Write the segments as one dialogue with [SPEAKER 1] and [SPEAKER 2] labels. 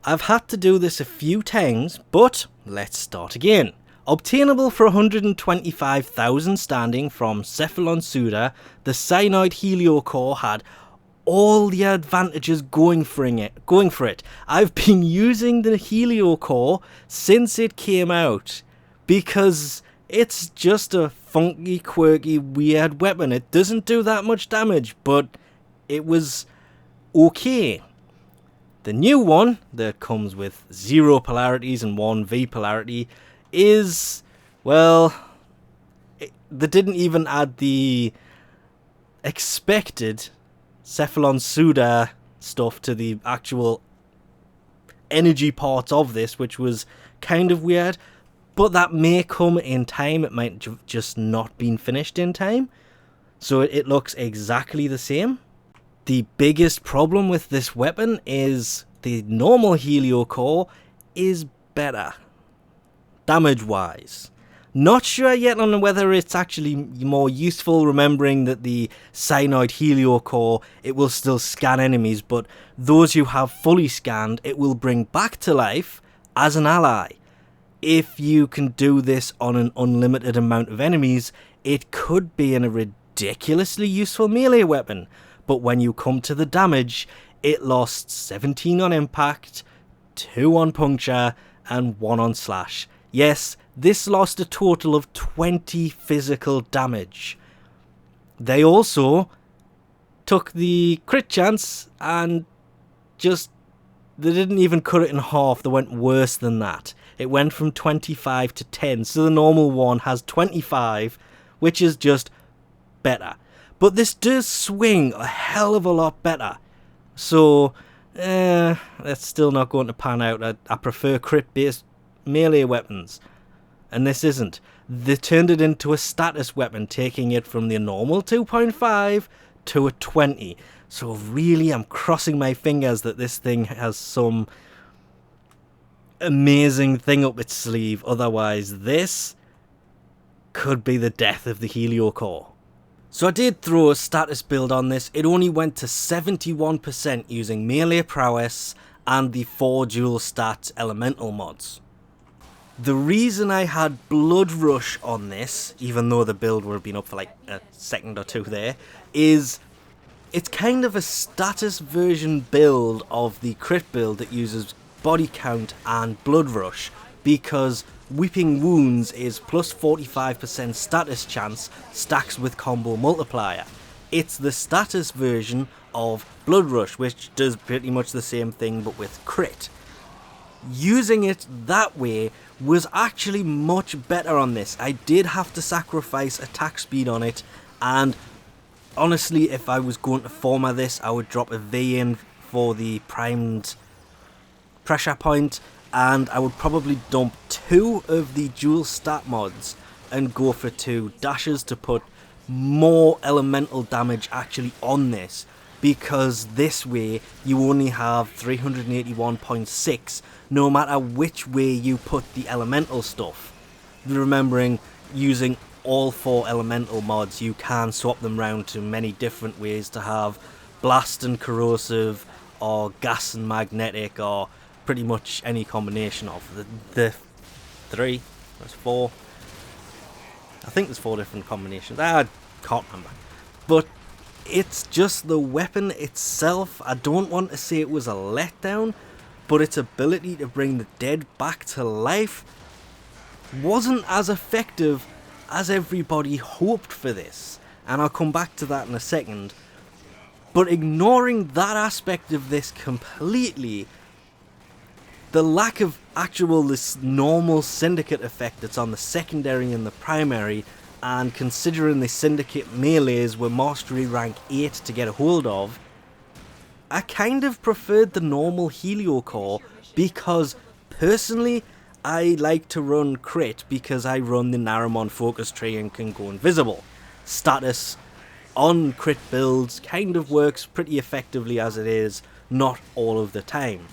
[SPEAKER 1] I've had to do this a few times, but let's start again. Obtainable for 125,000 standing from Cephalon Suda, the Synoid Heliocor had all the advantages going for it. I've been using the Heliocor since it came out because it's just a funky, quirky, weird weapon. It doesn't do that much damage, but it was okay. The new one that comes with 0 polarities and 1 V polarity is, well, they didn't even add the expected Cephalon Suda stuff to the actual energy parts of this, which was kind of weird, but that may come in time. It might just not been finished in time, so it looks exactly the same. The biggest problem with this weapon is the normal Heliocor is better, damage-wise. Not sure yet on whether it's actually more useful, remembering that the Synoid Heliocor, it will still scan enemies, but those who have fully scanned, it will bring back to life as an ally. If you can do this on an unlimited amount of enemies, it could be a ridiculously useful melee weapon. But when you come to the damage, it lost 17 on impact, 2 on puncture, and 1 on slash. Yes, this lost a total of 20 physical damage. They also took the crit chance and they didn't even cut it in half. They went worse than that. It went from 25 to 10, so the normal one has 25, which is just better. But this does swing a hell of a lot better. So, that's still not going to pan out. I prefer crit-based melee weapons. And this isn't. They turned it into a status weapon, taking it from the normal 2.5 to a 20. So really, I'm crossing my fingers that this thing has some amazing thing up its sleeve. Otherwise, this could be the death of the Heliocor. So I did throw a status build on this. It only went to 71% using melee prowess and the 4 dual stat elemental mods. The reason I had Blood Rush on this, even though the build would have been up for like a second or two there, is it's kind of a status version build of the crit build that uses body count and Blood Rush, because Weeping Wounds is plus 45% status chance, stacks with combo multiplier. It's the status version of Blood Rush, which does pretty much the same thing but with crit. Using it that way was actually much better on this. I did have to sacrifice attack speed on it, and honestly, if I was going to format this, I would drop a V in for the primed pressure point, and I would probably dump 2 of the dual stat mods and go for 2 dashes to put more elemental damage actually on this, because this way you only have 381.6 no matter which way you put the elemental stuff. Remembering, using all 4 elemental mods, you can swap them round to many different ways to have blast and corrosive, or gas and magnetic, or pretty much any combination of the 3, there's 4, I think there's 4 different combinations, I can't remember, but it's just the weapon itself. I don't want to say it was a letdown, but its ability to bring the dead back to life wasn't as effective as everybody hoped for this, and I'll come back to that in a second. But ignoring that aspect of this completely, the lack of this normal syndicate effect that's on the secondary and the primary, and considering the syndicate melees were mastery rank 8 to get a hold of, I kind of preferred the normal Heliocor, because personally I like to run crit because I run the Naramon focus tree and can go invisible. Status on crit builds kind of works pretty effectively as it is, not all of the time.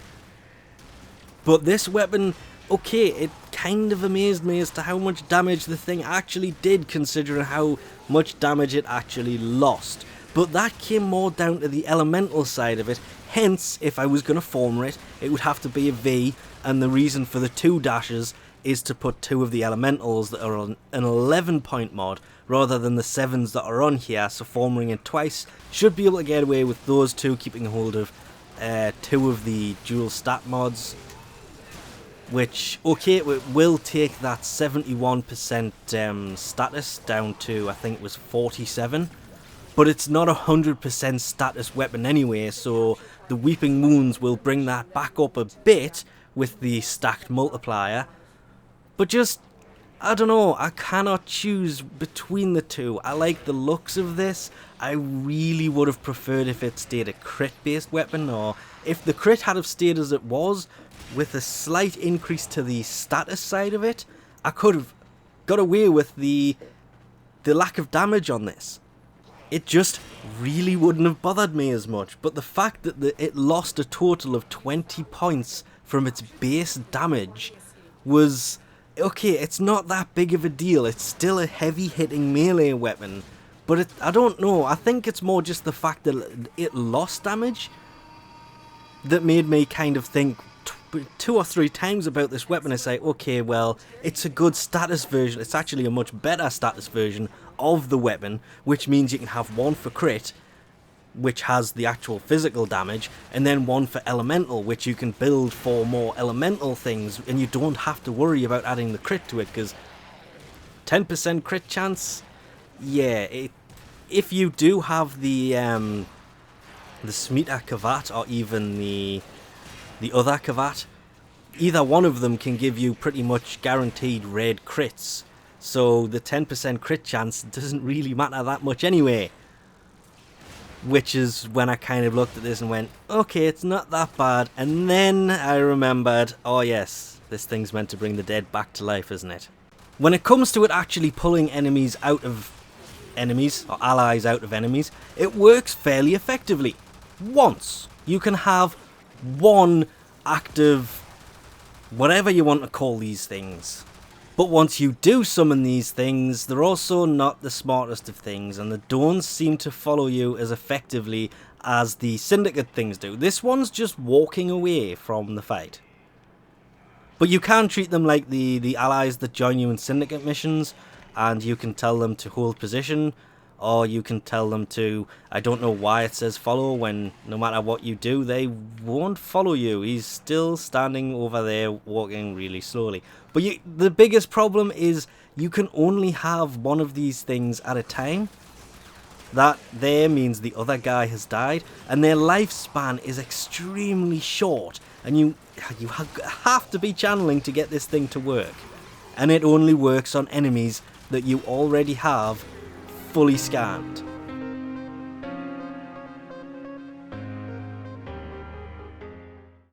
[SPEAKER 1] But this weapon, okay, it kind of amazed me as to how much damage the thing actually did, considering how much damage it actually lost. but that came more down to the elemental side of it. Hence, if I was going to former it, it would have to be a V, and the reason for the 2 dashes is to put 2 of the elementals that are on an 11 point mod rather than the 7s that are on here, so formering it twice should be able to get away with those 2, keeping hold of 2 of the dual stat mods, which, okay, it will take that 71% status down to, I think it was 47, but it's not 100% status weapon anyway, so the Weeping Wounds will bring that back up a bit with the stacked multiplier. But just, I don't know, I cannot choose between the 2. I like the looks of this. I really would have preferred if it stayed a crit based weapon, or if the crit had have stayed as it was, with a slight increase to the status side of it, I could have got away with the lack of damage on this. It just really wouldn't have bothered me as much, but the fact that it lost a total of 20 points from its base damage was, okay, it's not that big of a deal. It's still a heavy hitting melee weapon, but I don't know, I think it's more just the fact that it lost damage that made me kind of think 2 or 3 times about this weapon. I say, okay, well, it's a good status version. It's actually a much better status version of the weapon, which means you can have 1 for crit, which has the actual physical damage, and then 1 for elemental, which you can build for more elemental things, and you don't have to worry about adding the crit to it, because 10% crit chance, yeah, if you do have the Smita Kavat, or even the other Kavat, either one of them can give you pretty much guaranteed red crits, so the 10% crit chance doesn't really matter that much anyway. Which is when I kind of looked at this and went, okay, it's not that bad, and then I remembered, oh yes, this thing's meant to bring the dead back to life, isn't it? When it comes to it actually pulling enemies out of enemies, or allies out of enemies, it works fairly effectively. Once you can have 1 active, whatever you want to call these things. But once you do summon these things, they're also not the smartest of things, and they don't seem to follow you as effectively as the Syndicate things do. This one's just walking away from the fight. But you can treat them like the allies that join you in Syndicate missions, and you can tell them to hold position, or you can tell them to, I don't know why it says follow, when no matter what you do, they won't follow you. He's still standing over there, walking really slowly. But the biggest problem is you can only have 1 of these things at a time. That there means the other guy has died, and their lifespan is extremely short, and you have to be channeling to get this thing to work. And it only works on enemies that you already have fully scanned.